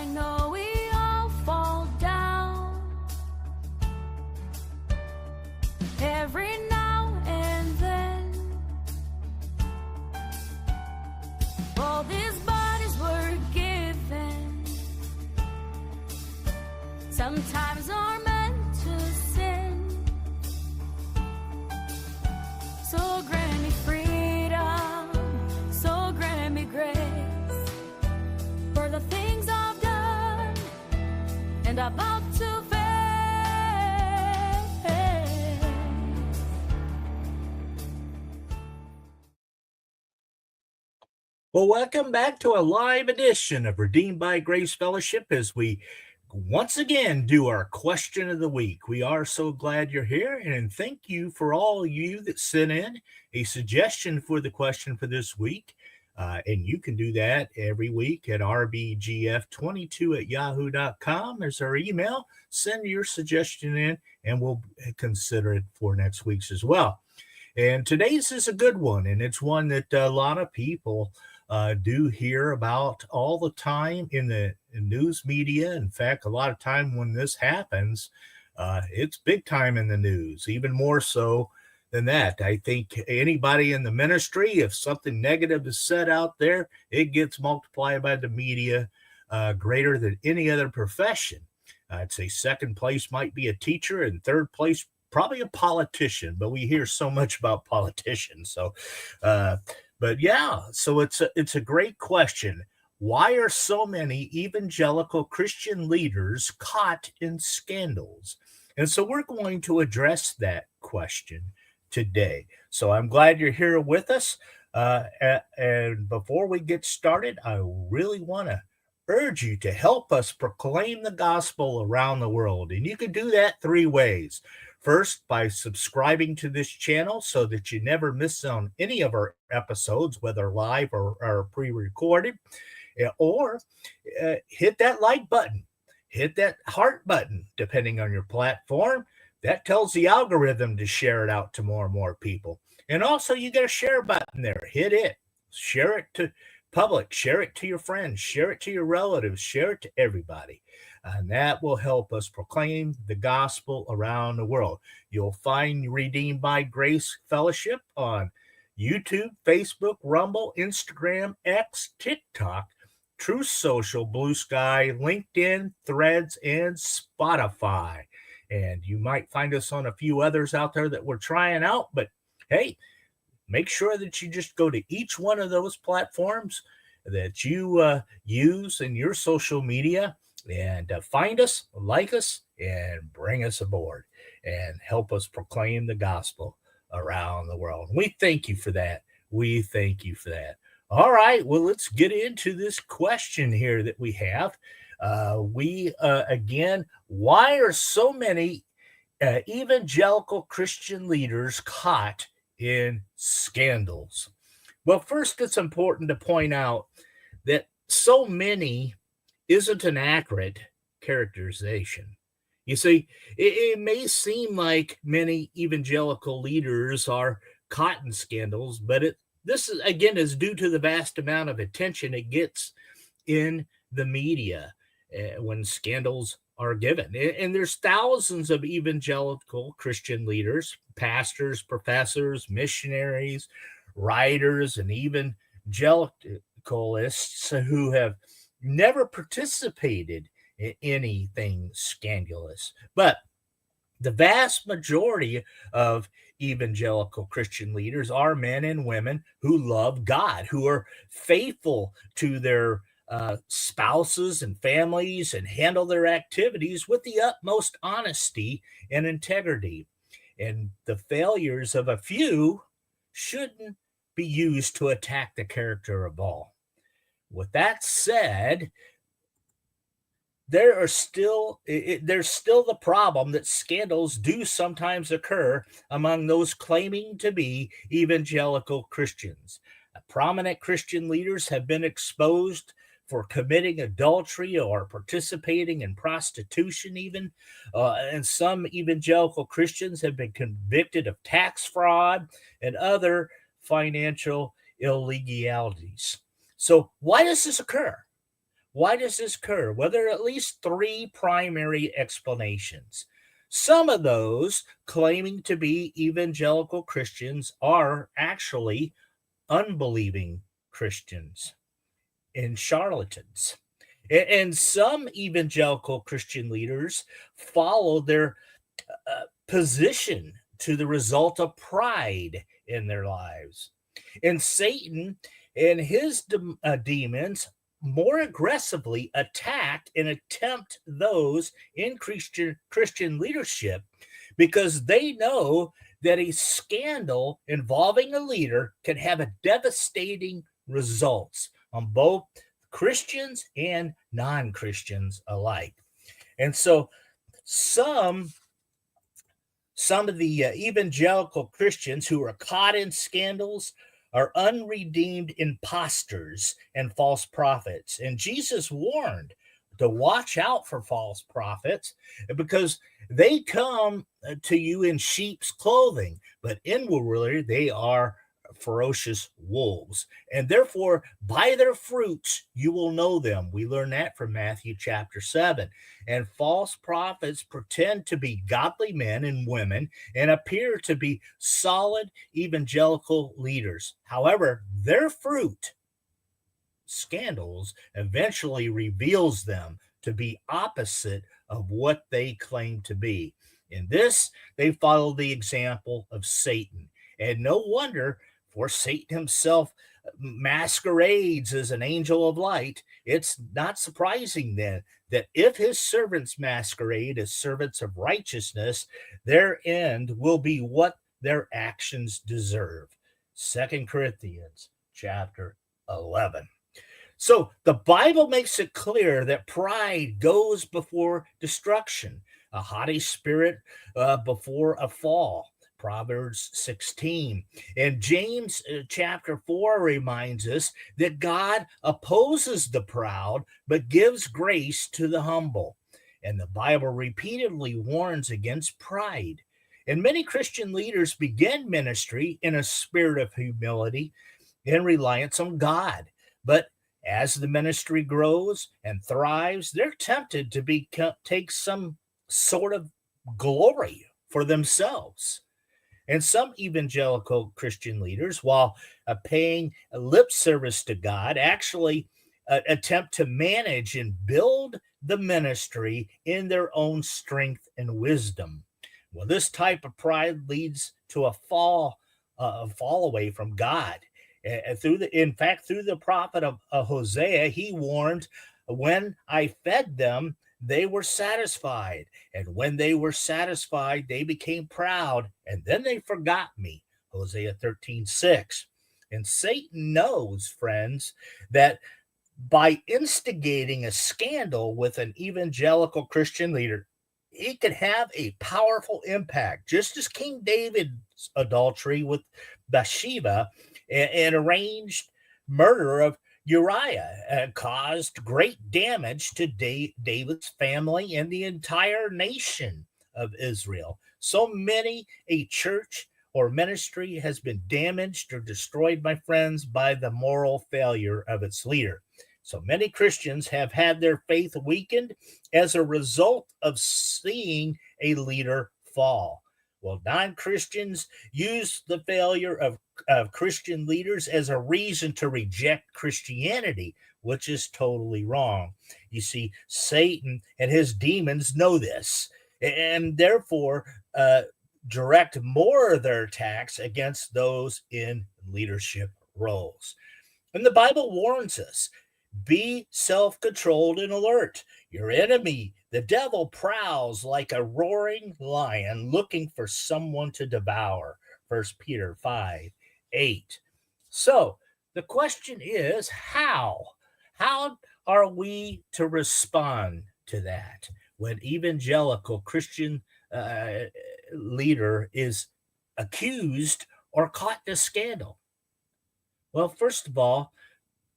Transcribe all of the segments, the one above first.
know we all fall down every now and then. All these bodies were given, sometimes are meant to sin. So grant me freedom, so grant me grace for the things I've done and about to face. Well, welcome back to a live edition of Redeemed by Grace Fellowship as we once again do our question of the week. We are so glad you're here, and thank you for all you that sent in a suggestion for the question for this week. And you can do that every week at rbgf22@yahoo.com. There's our email. Send your suggestion in, and we'll consider it for next week's as well. And today's is a good one, and it's one that a lot of people do hear about all the time in the news media. In fact, a lot of time when this happens, it's big time in the news, even more so than that. I think anybody in the ministry, if something negative is said out there, it gets multiplied by the media greater than any other profession. I'd say second place might be a teacher, and third place probably a politician, but we hear so much about politicians. So, but yeah, so it's a great question. Why are so many evangelical Christian leaders caught in scandals? And so we're going to address that question today. So I'm glad you're here with us. And before we get started, I really want to urge you to help us proclaim the gospel around the world. And you can do that three ways. First, by subscribing to this channel so that you never miss on any of our episodes, whether live or pre-recorded, or hit that like button, hit that heart button, depending on your platform. That tells the algorithm to share it out to more and more people. And also, you got a share button there. Hit it. Share it to public. Share it to your friends. Share it to your relatives. Share it to everybody. And that will help us proclaim the gospel around the world. You'll find Redeemed by Grace Fellowship on YouTube, Facebook, Rumble, Instagram, X, TikTok, Truth Social, Blue Sky, LinkedIn, Threads, and Spotify. And you might find us on a few others out there that we're trying out. But hey, make sure that you just go to each one of those platforms that you use in your social media and find us, like us, and bring us aboard and help us proclaim the gospel around the world. We thank you for that. We thank you for that. All right, well, let's get into this question here that we have. Again, why are so many evangelical Christian leaders caught in scandals? Well, first, it's important to point out that so many isn't an accurate characterization. You see, it may seem like many evangelical leaders are caught in scandals, but this is, again, is due to the vast amount of attention it gets in the media when scandals are given. And there's thousands of evangelical Christian leaders, pastors, professors, missionaries, writers, and evangelicalists who have never participated in anything scandalous. But the vast majority of evangelical Christian leaders are men and women who love God, who are faithful to their spouses and families and handle their activities with the utmost honesty and integrity. And the failures of a few shouldn't be used to attack the character of all. With that said, there's still the problem that scandals do sometimes occur among those claiming to be evangelical Christians. Prominent Christian leaders have been exposed for committing adultery or participating in prostitution even. And some evangelical Christians have been convicted of tax fraud and other financial illegalities. So why does this occur? Why does this occur? Well, there are at least three primary explanations. Some of those claiming to be evangelical Christians are actually unbelieving Christians and charlatans. And some evangelical Christian leaders follow their position to the result of pride in their lives. And Satan and his demons more aggressively attack and attempt those in Christian leadership because they know that a scandal involving a leader can have a devastating results on both Christians and non-Christians alike. And so some of the evangelical Christians who are caught in scandals are unredeemed imposters and false prophets. And Jesus warned to watch out for false prophets because they come to you in sheep's clothing, but inwardly they are ferocious wolves. And therefore, by their fruits, you will know them. We learn that from Matthew chapter 7. And false prophets pretend to be godly men and women and appear to be solid evangelical leaders. However, their fruit, scandals, eventually reveals them to be opposite of what they claim to be. In this, they follow the example of Satan. And no wonder, for Satan himself masquerades as an angel of light, it's not surprising then that if his servants masquerade as servants of righteousness, their end will be what their actions deserve. 2 Corinthians chapter 11. So the Bible makes it clear that pride goes before destruction, a haughty spirit before a fall. Proverbs 16. And James chapter 4 reminds us that God opposes the proud, but gives grace to the humble. And the Bible repeatedly warns against pride. And many Christian leaders begin ministry in a spirit of humility and reliance on God. But as the ministry grows and thrives, they're tempted to take some sort of glory for themselves. And some evangelical Christian leaders, while paying lip service to God, actually attempt to manage and build the ministry in their own strength and wisdom. Well, this type of pride leads to a fall away from God. Through the prophet of Hosea, he warned, "When I fed them, they were satisfied. And when they were satisfied, they became proud, and then they forgot me." Hosea 13:6. And Satan knows, friends, that by instigating a scandal with an evangelical Christian leader, he could have a powerful impact, just as King David's adultery with Bathsheba and arranged murder of Uriah caused great damage to David's family and the entire nation of Israel. So many a church or ministry has been damaged or destroyed, my friends, by the moral failure of its leader. So many Christians have had their faith weakened as a result of seeing a leader fall. Well, non-Christians use the failure of Christian leaders as a reason to reject Christianity, which is totally wrong. You see, Satan and his demons know this, and therefore direct more of their attacks against those in leadership roles. And the Bible warns us, be self-controlled and alert. Your enemy, the devil, prowls like a roaring lion looking for someone to devour. 1 Peter 5:8. So the question is, how? How are we to respond to that when evangelical Christian leader is accused or caught in a scandal? Well, first of all,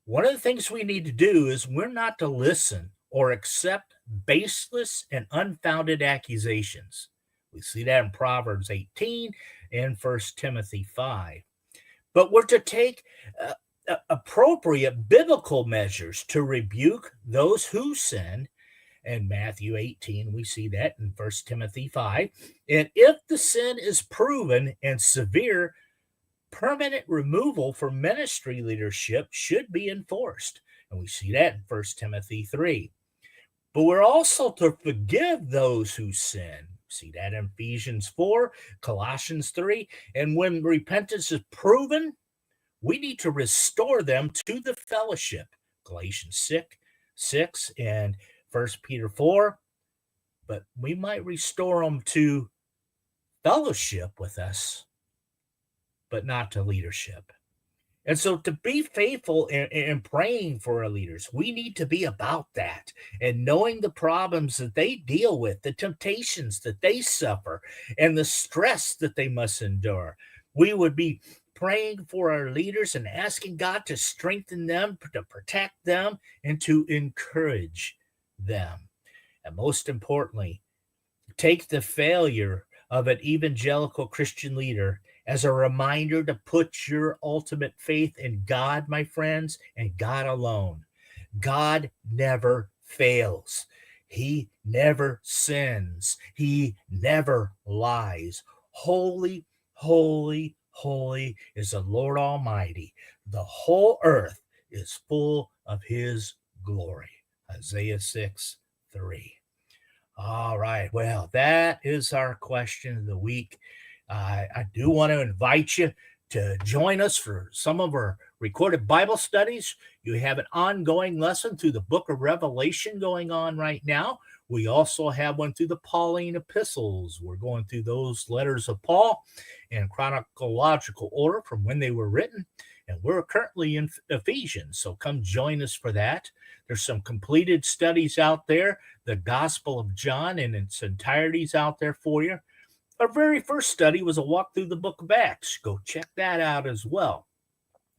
one of the things we need to do is we're not to listen or accept baseless and unfounded accusations. We see that in Proverbs 18 and 1 Timothy 5. But we're to take appropriate biblical measures to rebuke those who sin. In Matthew 18, we see that in 1 Timothy 5. And if the sin is proven and severe, permanent removal from ministry leadership should be enforced. And we see that in 1 Timothy 3. But we're also to forgive those who sin. See that in Ephesians 4, Colossians 3. And when repentance is proven, we need to restore them to the fellowship. Galatians 6 and 1 Peter 4. But we might restore them to fellowship with us, but not to leadership. And so to be faithful in praying for our leaders, we need to be about that and knowing the problems that they deal with, the temptations that they suffer, and the stress that they must endure. We would be praying for our leaders and asking God to strengthen them, to protect them, and to encourage them. And most importantly, take the failure of an evangelical Christian leader as a reminder to put your ultimate faith in God, my friends, and God alone. God never fails. He never sins. He never lies. Holy, holy, holy is the Lord Almighty. The whole earth is full of his glory. Isaiah 6:3. All right. Well, that is our question of the week. I do want to invite you to join us for some of our recorded Bible studies. You have an ongoing lesson through the book of Revelation going on right now. We also have one through the Pauline epistles. We're going through those letters of Paul in chronological order from when they were written. And we're currently in Ephesians, so come join us for that. There's some completed studies out there. The Gospel of John in its entirety is out there for you. Our very first study was a walk through the book of Acts. Go check that out as well.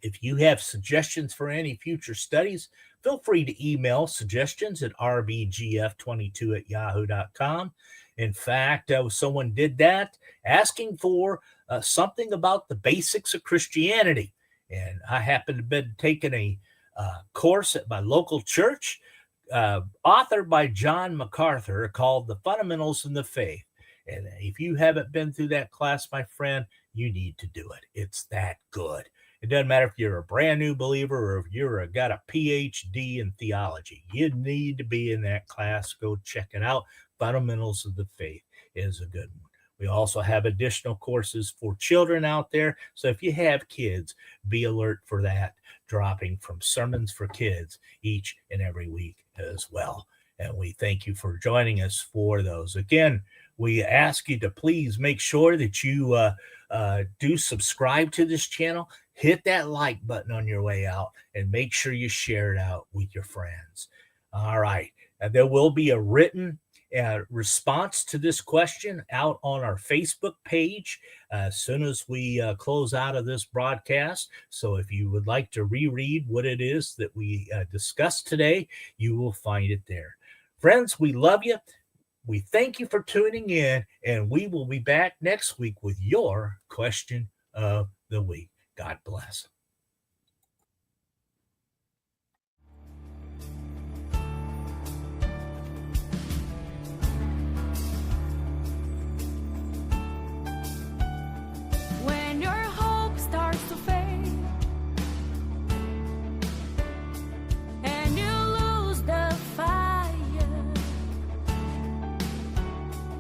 If you have suggestions for any future studies, feel free to email suggestions at rbgf22@yahoo.com. In fact, someone did that asking for something about the basics of Christianity. And I happened to have been taking a course at my local church, authored by John MacArthur, called The Fundamentals in the Faith. And if you haven't been through that class, my friend, you need to do it. It's that good. It doesn't matter if you're a brand new believer or if you're got a PhD in theology. You need to be in that class. Go check it out. Fundamentals of the Faith is a good one. We also have additional courses for children out there. So if you have kids, be alert for that, dropping from Sermons for Kids each and every week as well. And we thank you for joining us for those. Again, we ask you to please make sure that you do subscribe to this channel. Hit that like button on your way out and make sure you share it out with your friends. All right. There will be a written response to this question out on our Facebook page as soon as we close out of this broadcast. So if you would like to reread what it is that we discussed today, you will find it there. Friends, we love you. We thank you for tuning in, and we will be back next week with your question of the week. God bless. When your hope starts to fade and you lose the fire,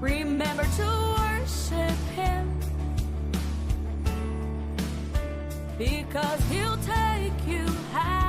remember to worship him, because he'll take you high.